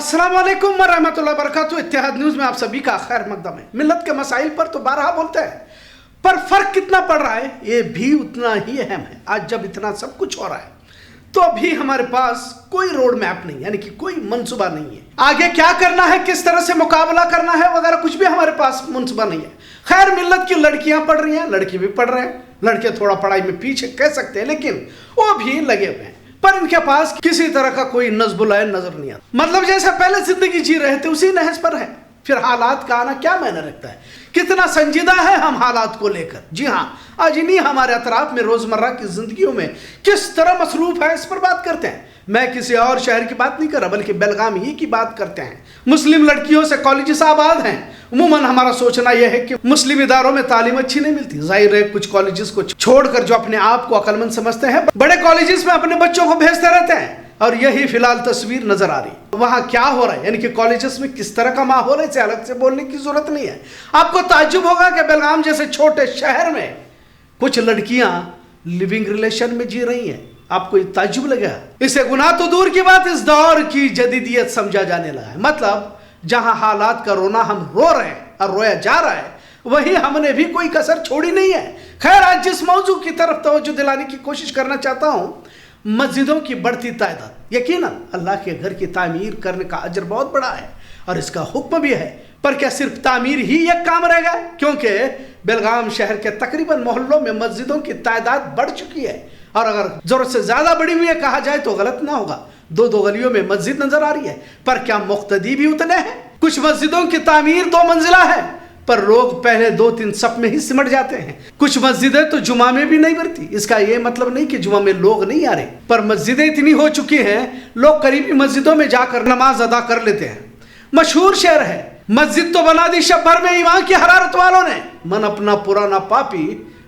अस्सलाम वालेकुम वरहमतुल्लाहि वबरकातुहू। इत्तेहाद न्यूज़ में आप सभी का खैर मकदम है। मिल्लत के मसाइल पर तो बारहा बोलते हैं, पर फर्क कितना पड़ रहा है ये भी उतना ही अहम है। आज जब इतना सब कुछ हो रहा है तो अभी हमारे पास कोई रोड मैप नहीं, यानी कि कोई मंसूबा नहीं है। आगे क्या करना है, किस तरह से मुकाबला करना है वगैरह कुछ भी हमारे पास मंसूबा नहीं है। खैर, मिल्लत की लड़कियां पढ़ रही हैं, लड़के भी पढ़ रहे हैं। लड़के थोड़ा पढ़ाई में पीछे कह सकते हैं, लेकिन वो भी लगे हुए हैं, पर इनके पास किसी तरह का कोई नज़्ब-उल-ऐन नजर नहीं आता। मतलब जैसे पहले जिंदगी जी रहे थे उसी नहज पर है। फिर हालात का आना क्या मायने रखता है, कितना संजीदा है हम हालात को लेकर। जी हाँ, आज इन्हीं हमारे अतराफ में रोजमर्रा की जिंदगियों में किस तरह मसरूफ है इस पर बात करते हैं। मैं किसी और शहर की बात नहीं कर रहा, बल्कि बेलगाम ही की बात करते हैं। मुस्लिम लड़कियों से कॉलेजेस आबाद हैं। उमूमन हमारा सोचना यह है कि मुस्लिम इदारों में तालीम अच्छी नहीं मिलती। जाहिर है कुछ कॉलेजेस को छोड़कर जो अपने आप को अक्लमंद समझते हैं बड़े कॉलेजेस में अपने बच्चों को भेजते रहते हैं, और यही फिलहाल तस्वीर नजर आ रही है। वहाँ क्या हो रहा है, यानी कि कॉलेजेस में किस तरह का माहौल है, इसे अलग से बोलने की जरूरत नहीं है। आपको ताज्जुब होगा कि बेलगाम जैसे छोटे शहर में कुछ लड़कियां लिविंग रिलेशन में जी रही हैं। आपको ये ताज्जुब लगेगा। इसे गुनाह तो दूर की बात, इस दौर की जदीदियत समझा जाने लगा है। मतलब जहां हालात का रोना हम रो रहे हैं और रोया जा रहा है, वहीं हमने भी कोई कसर छोड़ी नहीं है। खैर, आज जिस मौजू की तरफ तवज्जो दिलाने की कोशिश करना चाहता हूं, मस्जिदों की बढ़ती तादाद। यकीनन अल्लाह के घर की तामीर करने का अजर बहुत बड़ा है और इसका हुक्म भी है, पर क्या सिर्फ तामीर ही एक काम रहेगा? क्योंकि बेलगाम शहर के तकरीबन मोहल्लों में मस्जिदों की तादाद बढ़ चुकी है, और अगर जरूरत से ज्यादा बढ़ी हुई है कहा जाए तो गलत ना होगा। दो गलियों में मस्जिद नजर आ रही है, पर क्या मुक्तदी भी उतने हैं? कुछ मस्जिदों की तामीर 2 मंजिला है, पर लोग पहले 2-3 सफ में ही सिमट जाते हैं। कुछ मस्जिदें तो जुमा में भी नहीं भरती। इसका ये मतलब नहीं कि जुमा में लोग नहीं आ रहे, पर मस्जिदें इतनी हो चुकी हैं लोग करीबी मस्जिदों में जाकर नमाज अदा कर लेते हैं। मशहूर शेर है, मस्जिद तो बना दी शब भर में ईमान की हरारत वालों ने, मन अपना पुराना पापी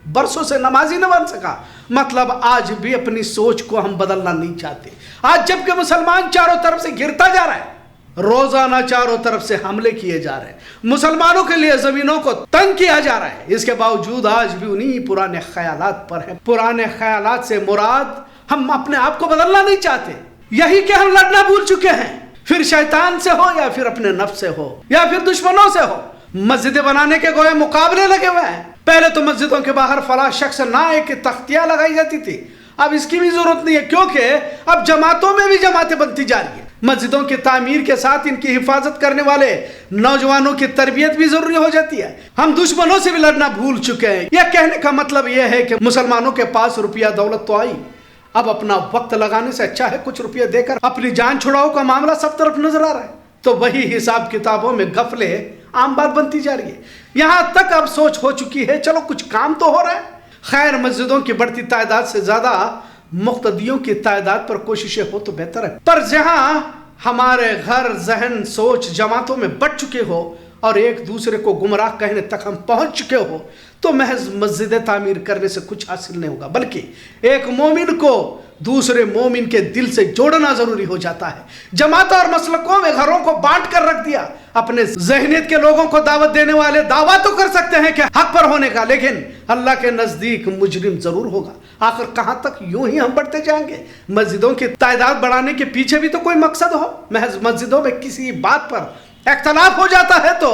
बरसों से नमाजी न बन सका। मतलब आज भी अपनी सोच को हम बदलना नहीं चाहते। आज जबकि मुसलमान चारों तरफ से गिरता जा रहा है, रोजाना चारों तरफ से हमले किए जा रहे हैं, मुसलमानों के लिए जमीनों को तंग किया जा रहा है, इसके बावजूद आज भी उन्हीं पुराने ख्यालात पर है। पुराने ख्यालात से मुराद हम अपने आप को बदलना नहीं चाहते। यही कि हम लड़ना भूल चुके हैं, फिर शैतान से हो या फिर अपने नफ्स से हो या फिर दुश्मनों से हो। मस्जिदें बनाने के गोए मुकाबले लगे हुए हैं। पहले तो मस्जिदों के बाहर फला शख्स ना आए कि तख्तियां लगाई जाती थी, अब इसकी भी जरूरत नहीं है, क्योंकि अब जमातों में भी जमातें बनती जा रही है। मस्जिदों की तामीर के साथ इनकी हिफाजत करने वाले नौजवानों की तरबियत भी जरूरी हो जाती है। हम दुश्मनों से भी लड़ना भूल चुके हैं। यह कहने का मतलब यह है कि मुसलमानों के पास रुपया दौलत तो आई, अब अपना वक्त लगाने से अच्छा है कुछ रुपया देकर अपनी जान छुड़ाओ का मामला सब तरफ नजर आ रहा है। तो वही हिसाब किताबों में गफले आम बात बनती जा रही है। यहां तक अब सोच हो चुकी है चलो कुछ काम तो हो रहा है। खैर, मस्जिदों की बढ़ती तादाद से ज्यादा मुक्तदियों की तादाद पर कोशिशें हो तो बेहतर है। पर जहां हमारे घर जहन सोच जमातों में बढ़ चुके हो और एक दूसरे को गुमराह कहने तक हम पहुंच चुके हो, तो महज मस्जिदें तामीर करने से कुछ हासिल नहीं होगा, बल्कि एक मोमिन को दूसरे मोमिन के दिल से जोड़ना जरूरी हो जाता है। जमातों और मसलकों में घरों को बांट कर रख दिया। अपने ज़हनियत के लोगों को दावत देने वाले दावा तो कर सकते हैं कि हक पर होने का, लेकिन अल्लाह के नजदीक मुजरिम जरूर होगा। आखिर कहां तक यूं ही हम बढ़ते जाएंगे? मस्जिदों की तादाद बढ़ाने के पीछे भी तो कोई मकसद हो। महज मस्जिदों में किसी बात पर इख्तलाफ हो जाता है तो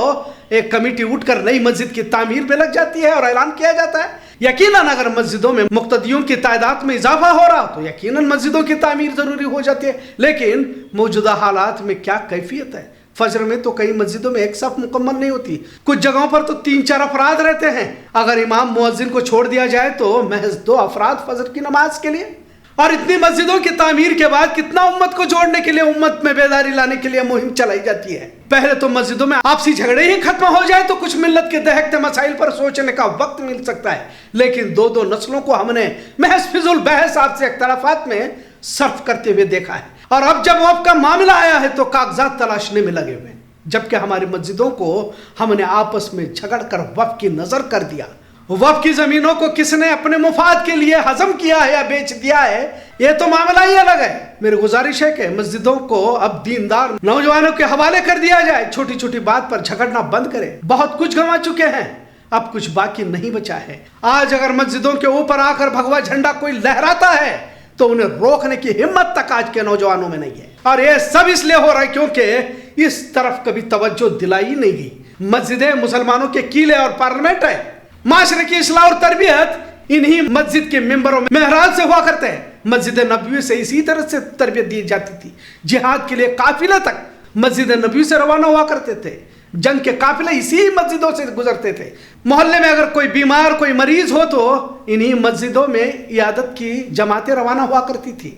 एक कमेटी उठकर नई मस्जिद की तामीर में लग जाती है और ऐलान किया जाता है। यकीनन अगर मस्जिदों में मुक्तदियों की तादाद में इजाफा हो रहा तो यकीनन मस्जिदों की तामीर जरूरी हो जाती है। लेकिन मौजूदा हालात में क्या कैफियत है? फजर में तो कई मस्जिदों में एक सफ मुकम्मल नहीं होती, कुछ जगहों पर तो 3-4 अफराद रहते हैं। अगर इमाम मुअज्जिन को छोड़ दिया जाए तो महज 2 अफराद फजर की नमाज के लिए। और इतनी मस्जिदों की तामीर के बाद कितना उम्मत को जोड़ने के लिए, उम्मत में बेदारी लाने के लिए मुहिम चलाई जाती है। पहले तो मस्जिदों में आपसी झगड़े ही खत्म हो जाए तो कुछ मिल्लत के दहकते मसाइल पर सोचने का वक्त मिल सकता है, लेकिन 2 नस्लों को हमने महज फिजुल बहस आपसे इख्तलाफात में सर्फ करते हुए देखा है। और अब जब वक़्त का मामला आया है तो कागजात तलाशने में लगे हुए हैं, जबकि हमारी मस्जिदों को हमने आपस में झगड़ कर वक़्त की नजर कर दिया। वक़्त की जमीनों को किसने अपने मुफाद के लिए हजम किया है या बेच दिया है, ये तो मामला ही अलग है। मेरी गुजारिश है कि मस्जिदों को अब दीनदार नौजवानों के हवाले कर दिया जाए। छोटी छोटी बात पर झगड़ना बंद करें। बहुत कुछ गंवा चुके हैं, अब कुछ बाकी नहीं बचा है। आज अगर मस्जिदों के ऊपर आकर भगवा झंडा कोई लहराता है तो उन्हें रोकने की हिम्मत तक आज के नौजवानों में नहीं है। اور یہ سب اس لیے ہو رہا ہے کیونکہ اس طرف کبھی توجہ دلائی نہیں گئی. مسجدیں مسلمانوں کے قلعے اور پارلیمنٹ ہے. معاشرے کی اصلاح اور تربیت انہی مسجد کے ممبروں میں محراب سے ہوا کرتے ہیں. مسجد نبوی سے اسی طرح سے تربیت دی جاتی تھی. جہاد کے لیے قافلے تک مسجد نبوی سے روانہ ہوا کرتے تھے. جنگ کے قافلے اسی مسجدوں سے گزرتے تھے. محلے میں اگر کوئی بیمار کوئی مریض ہو تو انہی مسجدوں میں عیادت کی جماعتیں روانہ ہوا کرتی تھی.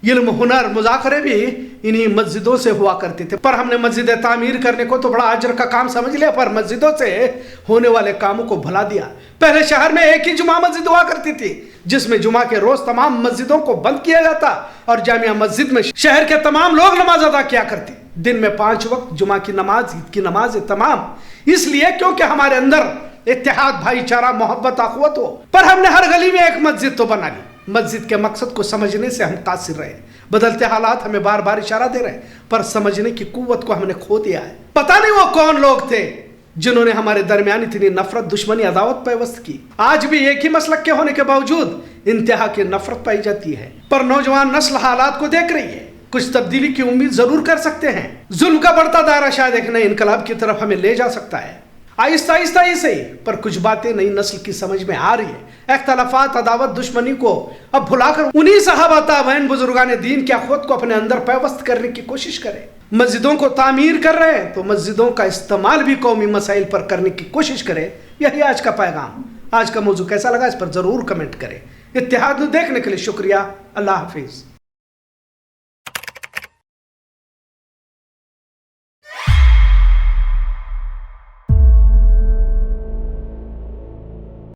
علم ہنر مذاکرے بھی انہی مسجدوں سے ہوا کرتے تھے. پر ہم نے مسجدیں تعمیر کرنے کو تو بڑا اجر کا کام سمجھ لیا، پر مسجدوں سے ہونے والے کاموں کو بھلا دیا. پہلے شہر میں ایک ہی جمعہ مسجد ہوا کرتی تھی جس میں جمعہ کے روز تمام مسجدوں کو بند کیا جاتا اور جامعہ مسجد میں شہر کے تمام لوگ نماز ادا کیا کرتے. دن میں 5 وقت جمعہ کی نماز، عید کی نماز تمام. اس لیے کیونکہ ہمارے اندر اتحاد، بھائی چارہ، محبت، اخوت ہو. پر ہم نے ہر گلی میں ایک مسجد تو بنا لی. مسجد کے مقصد کو سمجھنے سے ہم قاصر رہے. بدلتے حالات ہمیں بار بار اشارہ دے رہے ہیں، پر سمجھنے کی قوت کو ہم نے کھو دیا ہے. پتہ نہیں وہ کون لوگ تھے جنہوں نے ہمارے درمیان اتنی نفرت، دشمنی، عداوت پیوست کی. آج بھی ایک ہی مسلک کے ہونے کے باوجود انتہا کی نفرت پائی جاتی ہے. پر نوجوان نسل حالات کو دیکھ رہی ہے. کچھ تبدیلی کی امید ضرور کر سکتے ہیں. ظلم کا بڑھتا دائرہ شاید ایک نئے انقلاب کی طرف ہمیں لے جا سکتا ہے. آہستہ آہستہ ہی صحیح، پر کچھ باتیں نئی نسل کی سمجھ میں آ رہی ہے. اختلافات، عداوت، دشمنی کو اب بھلا کر انہی صحابہ تابعین بزرگان دین کے خود کو اپنے اندر پیوست کرنے کی کوشش کریں. مسجدوں کو تعمیر کر رہے ہیں تو مسجدوں کا استعمال بھی قومی مسائل پر کرنے کی کوشش کریں. یہی آج کا پیغام. آج کا موضوع کیسا لگا اس پر ضرور کمنٹ کریں. اتحاد نو دیکھنے کے لیے شکریہ. اللہ حافظ.